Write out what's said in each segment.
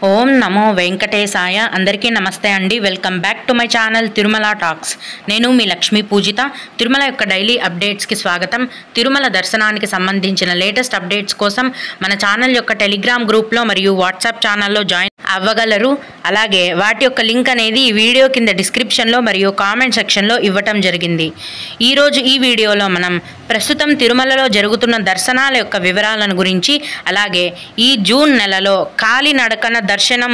ఓం నమో వెంకటేశాయ. అందరికీ నమస్తే అండి. Welcome back to my channel Tirumala talks. నేను మీ లక్ష్మీ పూజిత. తిరుమల యొక్క డైలీ అప్డేట్స్కి స్వాగతం. తిరుమల దర్శనానికి సంబంధించిన లేటెస్ట్ అప్డేట్స్ కోసం మన ఛానల్ యొక్క టెలిగ్రామ్ గ్రూప్లో మరియు వాట్సాప్ ఛానల్లో జాయిన్ అవ్వగలరు. అలాగే వాటి యొక్క లింక్ అనేది ఈ వీడియో కింద డిస్క్రిప్షన్లో మరియు కామెంట్ సెక్షన్లో ఇవ్వటం జరిగింది. ఈరోజు ఈ వీడియోలో మనం ప్రస్తుతం తిరుమలలో జరుగుతున్న దర్శనాల యొక్క వివరాలను గురించి, అలాగే ఈ జూన్ నెలలో కాలినడకన దర్శనం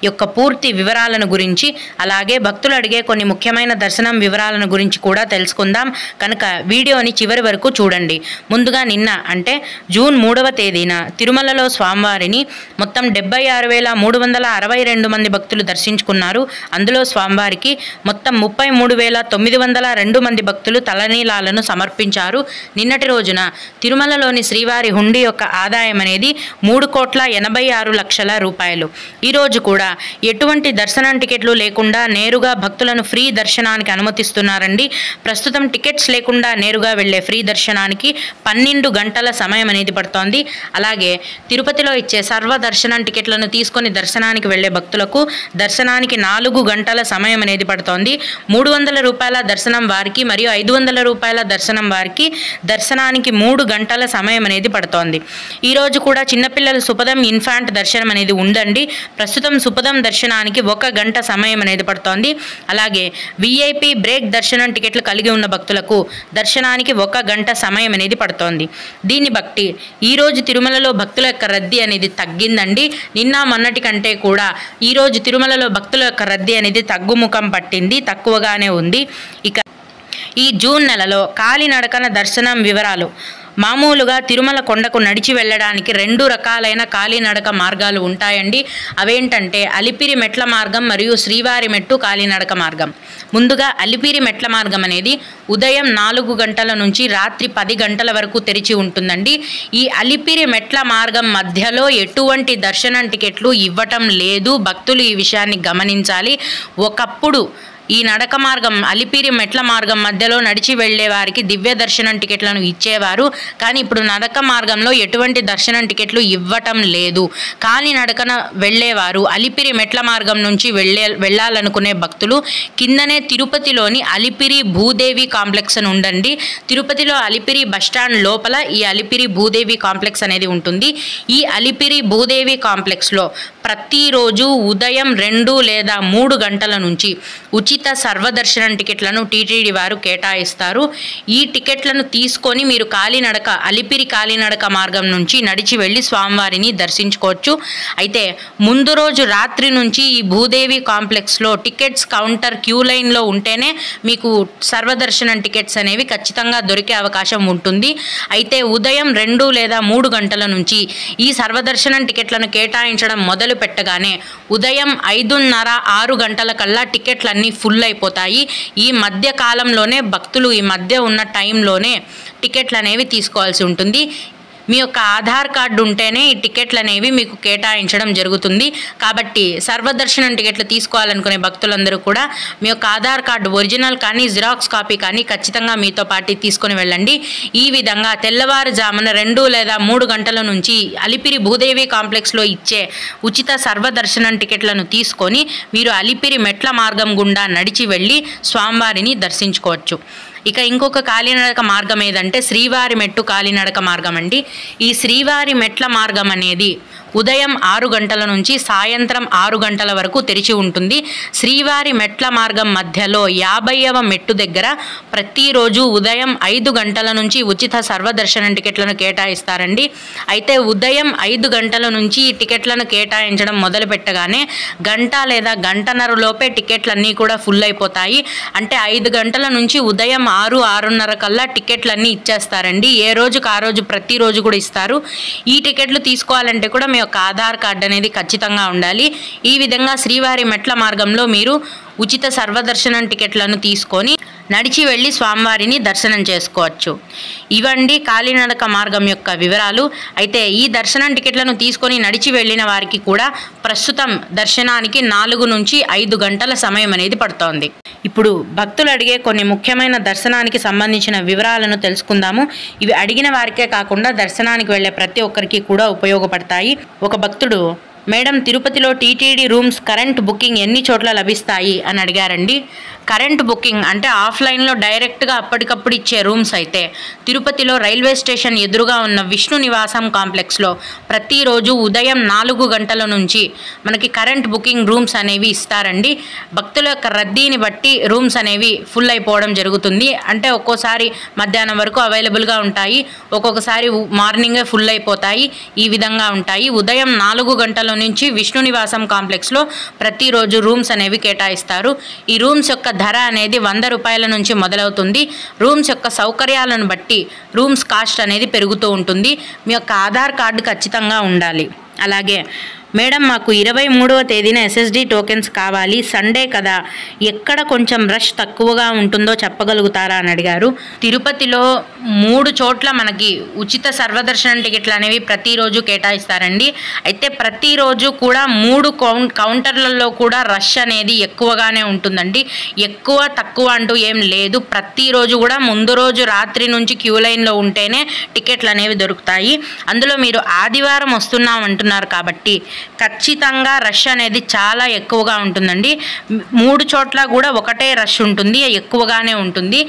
యొక్క పూర్తి వివరాలను గురించి, అలాగే భక్తులు అడిగే కొన్ని ముఖ్యమైన దర్శనం వివరాలను గురించి కూడా తెలుసుకుందాం. కనుక వీడియోని చివరి వరకు చూడండి. ముందుగా నిన్న అంటే జూన్ 3వ తేదీన తిరుమలలో స్వామివారిని మొత్తం 76,362 మంది భక్తులు దర్శించుకున్నారు. అందులో స్వామివారికి మొత్తం 33,902 మంది భక్తులు తలనీలాలను సమర్పించారు. నిన్నటి రోజున తిరుమలలోని శ్రీవారి హుండీ యొక్క ఆదాయం అనేది 3,86,00,000 రూపాయలు. ఈరోజు కూడా ఎటువంటి దర్శనం టికెట్లు లేకుండా నేరుగా భక్తులను ఫ్రీ దర్శనానికి అనుమతిస్తున్నారండి. ప్రస్తుతం టికెట్స్ లేకుండా నేరుగా వెళ్లే ఫ్రీ దర్శనానికి 12 గంటల సమయం అనేది పడుతోంది. అలాగే తిరుపతిలో ఇచ్చే సర్వ దర్శనం టికెట్లను తీసుకొని దర్శనానికి వెళ్లే భక్తులకు దర్శనానికి 4 గంటల సమయం అనేది పడుతోంది. 300 రూపాయల దర్శనం వారికి మరియు 500 రూపాయల దర్శనం వారికి దర్శనానికి 3 గంటల సమయం అనేది పడుతోంది. ఈరోజు కూడా చిన్నపిల్లల సుపదం ఇన్ఫాంట్ దర్శనం అనేది ఉందండి. ప్రస్తుతం సుపదం దర్శనానికి 1 గంట సమయం అనేది పడుతోంది. అలాగే విఐపి బ్రేక్ దర్శనం టికెట్లు కలిగి ఉన్న భక్తులకు దర్శనానికి 1 గంట సమయం అనేది పడుతోంది. దీన్ని బట్టి ఈరోజు తిరుమలలో భక్తుల యొక్క రద్దీ అనేది తగ్గిందండి. నిన్న మొన్నటి కంటే కూడా ఈరోజు తిరుమలలో భక్తుల యొక్క రద్దీ అనేది తగ్గుముఖం పట్టింది, తక్కువగానే ఉంది. ఇక ఈ జూన్ నెలలో కాలినడకన దర్శనం వివరాలు. మామూలుగా తిరుమల కొండకు నడిచి వెళ్ళడానికి 2 రకాలైన కాలినడక మార్గాలు ఉంటాయండి. అవేంటంటే అలిపిరి మెట్ల మార్గం మరియు శ్రీవారి మెట్టు కాలినడక మార్గం. ముందుగా అలిపిరి మెట్ల మార్గం అనేది ఉదయం 4 గంటల నుంచి రాత్రి 10 గంటల వరకు తెరిచి ఉంటుందండి. ఈ అలిపిరి మెట్ల మార్గం మధ్యలో ఎటువంటి దర్శనం టికెట్లు ఇవ్వటం లేదు. భక్తులు ఈ విషయాన్ని గమనించాలి. ఒకప్పుడు ఈ నడక మార్గం అలిపిరి మెట్ల మార్గం మధ్యలో నడిచి వెళ్లే వారికి దివ్య దర్శనం టికెట్లను ఇచ్చేవారు. కానీ ఇప్పుడు నడక మార్గంలో ఎటువంటి దర్శనం టికెట్లు ఇవ్వటం లేదు. కాలినడకన వెళ్లేవారు అలిపిరి మెట్ల మార్గం నుంచి వెళ్ళాలనుకునే భక్తులు కిందనే తిరుపతిలోని అలిపిరి భూదేవి కాంప్లెక్స్ అని ఉండండి. తిరుపతిలో అలిపిరి బస్టాండ్ లోపల ఈ అలిపిరి భూదేవి కాంప్లెక్స్ అనేది ఉంటుంది. ఈ అలిపిరి భూదేవి కాంప్లెక్స్లో ప్రతిరోజు ఉదయం 2 లేదా 3 గంటల నుంచి ఉచిత సర్వదర్శనం టికెట్లను టీటీడీ వారు కేటాయిస్తారు. ఈ టికెట్లను తీసుకొని మీరు కాలినడక అలిపిరి కాలినడక మార్గం నుంచి నడిచి వెళ్ళి స్వామివారిని దర్శించుకోవచ్చు. అయితే ముందు రోజు రాత్రి నుంచి ఈ భూదేవి కాంప్లెక్స్లో టికెట్స్ కౌంటర్ క్యూ లైన్లో ఉంటేనే మీకు సర్వదర్శనం టికెట్స్ అనేవి ఖచ్చితంగా దొరికే అవకాశం ఉంటుంది. అయితే ఉదయం 2 లేదా 3 గంటల నుంచి ఈ సర్వదర్శనం టికెట్లను కేటాయించడం మొదలు పెట్టగానే ఉదయం 5:30-6 గంటల కల్లా టికెట్లన్నీ ఫుల్ అయిపోతాయి. ఈ మధ్య కాలంలోనే భక్తులు ఈ మధ్య ఉన్న టైంలోనే టికెట్లు అనేవి తీసుకోవాల్సి ఉంటుంది. మీ యొక్క ఆధార్ కార్డు ఉంటేనే ఈ టికెట్లు అనేవి మీకు కేటాయించడం జరుగుతుంది. కాబట్టి సర్వదర్శనం టికెట్లు తీసుకోవాలనుకునే భక్తులందరూ కూడా మీ యొక్క ఆధార్ కార్డు ఒరిజినల్ కానీ జిరాక్స్ కాపీ కానీ ఖచ్చితంగా మీతో పాటు తీసుకొని వెళ్ళండి. ఈ విధంగా తెల్లవారుజామున 2 లేదా 3 గంటల నుంచి అలిపిరి భూదేవి కాంప్లెక్స్లో ఇచ్చే ఉచిత సర్వదర్శనం టికెట్లను తీసుకొని మీరు అలిపిరి మెట్ల మార్గం గుండా నడిచి వెళ్ళి స్వామివారిని దర్శించుకోవచ్చు. ఇక ఇంకొక కాలినడక మార్గం ఏదంటే శ్రీవారి మెట్టు కాలినడక మార్గం అండి. ఈ శ్రీవారి మెట్ల మార్గం అనేది ఉదయం 6 గంటల నుంచి సాయంత్రం 6 గంటల వరకు తెరిచి ఉంటుంది. శ్రీవారి మెట్ల మార్గం మధ్యలో 50వ మెట్టు దగ్గర ప్రతిరోజు ఉదయం 5 గంటల నుంచి ఉచిత సర్వదర్శనం టికెట్లను కేటాయిస్తారండి. అయితే ఉదయం 5 గంటల నుంచి ఈ టికెట్లను కేటాయించడం మొదలు పెట్టగానే గంట లేదా గంటన్నర లోపే టికెట్లన్నీ కూడా ఫుల్ అయిపోతాయి. అంటే 5 గంటల నుంచి ఉదయం 6-6:30 కల్లా టికెట్లన్నీ ఇచ్చేస్తారండి. ఏ రోజుకి ఆ రోజు ప్రతిరోజు కూడా ఇస్తారు. ఈ టికెట్లు తీసుకోవాలంటే కూడా మీ యొక్క ఆధార్ కార్డు అనేది ఖచ్చితంగా ఉండాలి. ఈ విధంగా శ్రీవారి మెట్ల మార్గంలో మీరు ఉచిత సర్వదర్శనం టికెట్లను తీసుకొని నడిచి వెళ్ళి స్వామివారిని దర్శనం చేసుకోవచ్చు. ఇవండి కాలినడక మార్గం యొక్క వివరాలు. అయితే ఈ దర్శనం టికెట్లను తీసుకొని నడిచి వెళ్ళిన వారికి కూడా ప్రస్తుతం దర్శనానికి 4 నుంచి 5 గంటల సమయం అనేది పడుతోంది. ఇప్పుడు భక్తులు అడిగే కొన్ని ముఖ్యమైన దర్శనానికి సంబంధించిన వివరాలను తెలుసుకుందాము. ఇవి అడిగిన వారికే కాకుండా దర్శనానికి వెళ్ళే ప్రతి ఒక్కరికి కూడా ఉపయోగపడతాయి. ఒక భక్తుడు మేడం తిరుపతిలో టీటీడీ రూమ్స్ కరెంట్ బుకింగ్ ఎన్ని చోట్ల లభిస్తాయి అని అడిగారండి. కరెంట్ బుకింగ్ అంటే ఆఫ్లైన్లో డైరెక్ట్గా అప్పటికప్పుడు ఇచ్చే రూమ్స్ అయితే తిరుపతిలో రైల్వే స్టేషన్ ఎదురుగా ఉన్న విష్ణు నివాసం కాంప్లెక్స్లో ప్రతిరోజు ఉదయం 4 గంటల నుంచి మనకి కరెంట్ బుకింగ్ రూమ్స్ అనేవి ఇస్తారండి. భక్తుల యొక్క రద్దీని బట్టి రూమ్స్ అనేవి ఫుల్ అయిపోవడం జరుగుతుంది. అంటే ఒక్కోసారి మధ్యాహ్నం వరకు అవైలబుల్గా ఉంటాయి, ఒక్కొక్కసారి మార్నింగే ఫుల్ అయిపోతాయి. ఈ విధంగా ఉంటాయి. ఉదయం 4 గంటల నుంచి విష్ణు నివాసం కాంప్లెక్స్లో ప్రతిరోజు రూమ్స్ అనేవి కేటాయిస్తారు. ఈ రూమ్స్ యొక్క ధర అనేది 100 రూపాయల నుంచి మొదలవుతుంది. రూమ్స్ యొక్క సౌకర్యాలను బట్టి రూమ్స్ కాస్ట్ అనేది పెరుగుతూ ఉంటుంది. మీ యొక్క ఆధార్ కార్డు ఖచ్చితంగా ఉండాలి. అలాగే మేడం మాకు 23వ తేదీన SSD టోకెన్స్ కావాలి, సండే కదా, ఎక్కడ కొంచెం రష్ తక్కువగా ఉంటుందో చెప్పగలుగుతారా అని అడిగారు. తిరుపతిలో 3 చోట్ల మనకి ఉచిత సర్వదర్శనం టికెట్లు అనేవి ప్రతిరోజు కేటాయిస్తారండి. అయితే ప్రతిరోజు కూడా 3 కౌంటర్లలో కూడా రష్ అనేది ఎక్కువగానే ఉంటుందండి. ఎక్కువ తక్కువ అంటూ ఏం లేదు. ప్రతిరోజు కూడా ముందు రోజు రాత్రి నుంచి క్యూ లైన్లో ఉంటేనే టికెట్లు అనేవి దొరుకుతాయి. అందులో మీరు ఆదివారం వస్తున్నాం అంటున్నారు కాబట్టి ఖచ్చితంగా రష్ అనేది చాలా ఎక్కువగా ఉంటుందండి. 3 చోట్ల కూడా ఒకటే రష్ ఉంటుంది, ఎక్కువగానే ఉంటుంది.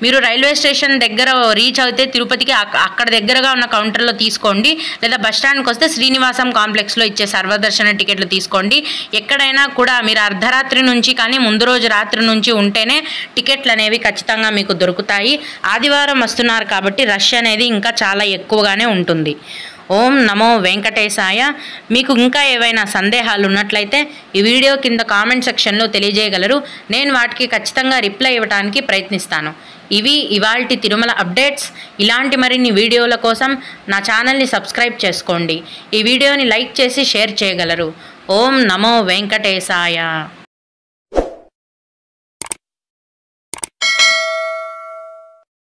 మీరు రైల్వే స్టేషన్ దగ్గర రీచ్ అయితే తిరుపతికి అక్కడ దగ్గరగా ఉన్న కౌంటర్లో తీసుకోండి, లేదా బస్టాండ్కి వస్తే శ్రీనివాసం కాంప్లెక్స్లో ఇచ్చే సర్వదర్శన టికెట్లు తీసుకోండి. ఎక్కడైనా కూడా మీరు అర్ధరాత్రి నుంచి కానీ ముందు రోజు రాత్రి నుంచి ఉంటేనే టికెట్లు అనేవి ఖచ్చితంగా మీకు దొరుకుతాయి. ఆదివారం వస్తున్నారు కాబట్టి రష్ అనేది ఇంకా చాలా ఎక్కువగానే ఉంటుంది. ఓం నమో వెంకటేశాయ. మీకు ఇంకా ఏవైనా సందేహాలు ఉన్నట్లయితే ఈ వీడియో కింద కామెంట్ సెక్షన్లో తెలియజేయగలరు. నేను వాటికి ఖచ్చితంగా రిప్లై ఇవ్వడానికి ప్రయత్నిస్తాను. ఇవి ఇవాల్టి తిరుమల అప్డేట్స్. ఇలాంటి మరిన్ని వీడియోల కోసం నా ఛానల్ని సబ్స్క్రైబ్ చేసుకోండి. ఈ వీడియోని లైక్ చేసి షేర్ చేయగలరు. ఓం నమో వెంకటేశాయ.